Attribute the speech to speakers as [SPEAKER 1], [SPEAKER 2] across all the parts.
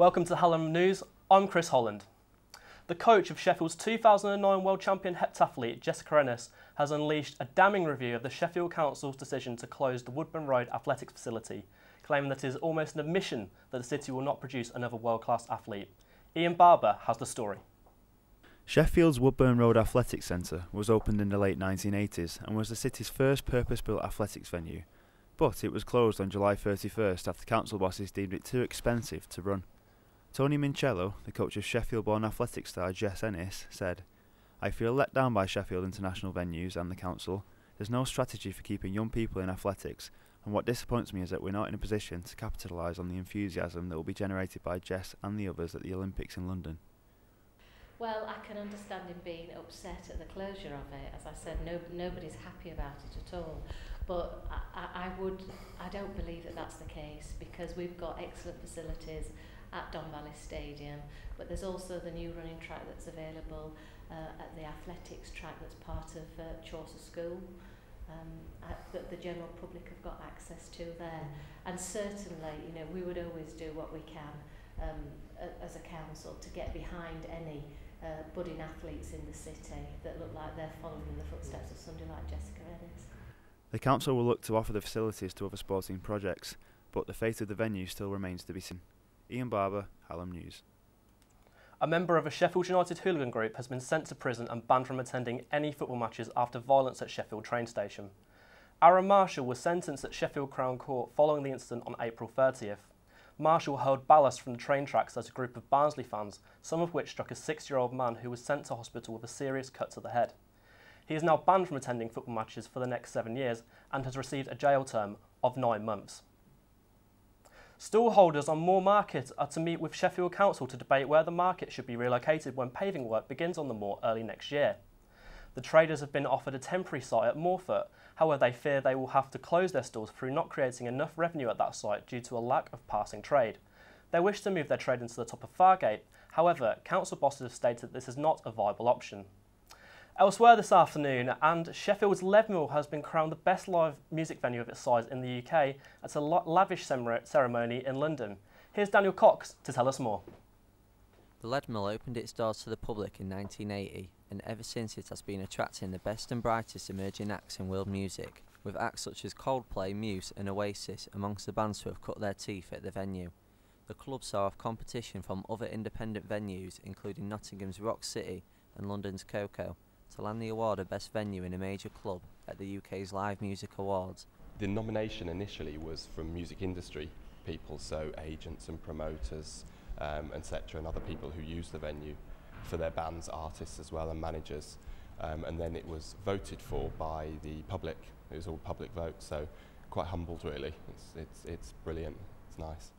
[SPEAKER 1] Welcome to Hallam News. I'm Chris Holland. The coach of Sheffield's 2009 World Champion heptathlete Jessica Ennis has unleashed a damning review of the Sheffield Council's decision to close the Woodburn Road athletics facility, claiming that it is almost an admission that the city will not produce another world-class athlete. Ian Barber has the story.
[SPEAKER 2] Sheffield's Woodburn Road Athletics Centre was opened in the late 1980s and was the city's first purpose-built athletics venue, but it was closed on July 31st after council bosses deemed it too expensive to run. Tony Mincello, the coach of Sheffield-born athletics star Jess Ennis, said, "I feel let down by Sheffield International Venues and the council. There's no strategy for keeping young people in athletics, and what disappoints me is that we're not in a position to capitalise on the enthusiasm that will be generated by Jess and the others at the Olympics in London."
[SPEAKER 3] Well, I can understand him being upset at the closure of it. As I said, nobody's happy about it at all. But I don't believe that that's the case, because we've got excellent facilities at Don Valley Stadium, but there's also the new running track that's available at the athletics track that's part of Chaucer School that the general public have got access to there. And certainly, we would always do what we can as a council to get behind any budding athletes in the city that look like they're following in the footsteps of somebody like Jessica Ennis.
[SPEAKER 2] The council will look to offer the facilities to other sporting projects, but the fate of the venue still remains to be seen. Ian Barber, Hallam News.
[SPEAKER 1] A member of a Sheffield United hooligan group has been sent to prison and banned from attending any football matches after violence at Sheffield train station. Aaron Marshall was sentenced at Sheffield Crown Court following the incident on April 30th. Marshall hurled ballast from the train tracks at a group of Barnsley fans, some of which struck a 6-year-old man who was sent to hospital with a serious cut to the head. He is now banned from attending football matches for the next 7 years and has received a jail term of 9 months. Stall holders on Moor Market are to meet with Sheffield Council to debate where the market should be relocated when paving work begins on the moor early next year. The traders have been offered a temporary site at Moorfoot, however they fear they will have to close their stalls through not creating enough revenue at that site due to a lack of passing trade. They wish to move their trade into the top of Fargate, however council bosses have stated this is not a viable option. Elsewhere this afternoon, and Sheffield's Leadenhall has been crowned the best live music venue of its size in the UK at a lavish ceremony in London. Here's Daniel Cox to tell us more.
[SPEAKER 4] The Leadenhall opened its doors to the public in 1980, and ever since it has been attracting the best and brightest emerging acts in world music, with acts such as Coldplay, Muse and Oasis amongst the bands who have cut their teeth at the venue. The club saw off competition from other independent venues, including Nottingham's Rock City and London's Coco, to land the award of Best Venue in a major club at the UK's Live Music Awards.
[SPEAKER 5] The nomination initially was from music industry people, so agents and promoters, etc., and other people who use the venue for their bands, artists as well, and managers. And then it was voted for by the public. It was all public vote, so quite humbled really. It's brilliant, it's nice.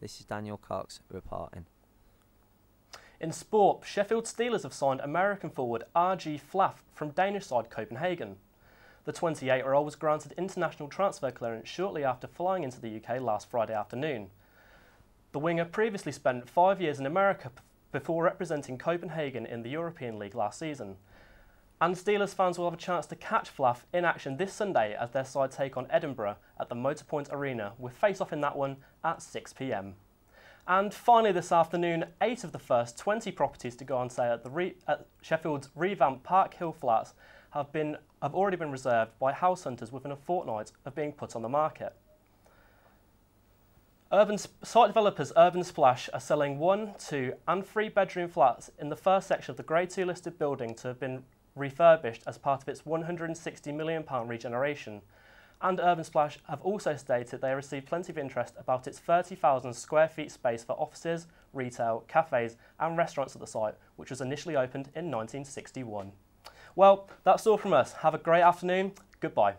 [SPEAKER 4] This is Daniel Cox reporting.
[SPEAKER 1] In sport, Sheffield Steelers have signed American forward R.G. Flaff from Danish side Copenhagen. The 28-year-old was granted international transfer clearance shortly after flying into the UK last Friday afternoon. The winger previously spent 5 years in America before representing Copenhagen in the European League last season. And Steelers fans will have a chance to catch Flaff in action this Sunday as their side take on Edinburgh at the Motorpoint Arena, with face-off in that one at 6 p.m. And finally this afternoon, 8 of the first 20 properties to go on sale at Sheffield's revamped Park Hill Flats have already been reserved by house hunters within a fortnight of being put on the market. Site developers Urban Splash are selling 1, 2 and 3 bedroom flats in the first section of the Grade 2 listed building to have been refurbished as part of its £160 million regeneration. And Urban Splash have also stated they received plenty of interest about its 30,000 square feet space for offices, retail, cafes and restaurants at the site, which was initially opened in 1961. Well, that's all from us. Have a great afternoon. Goodbye.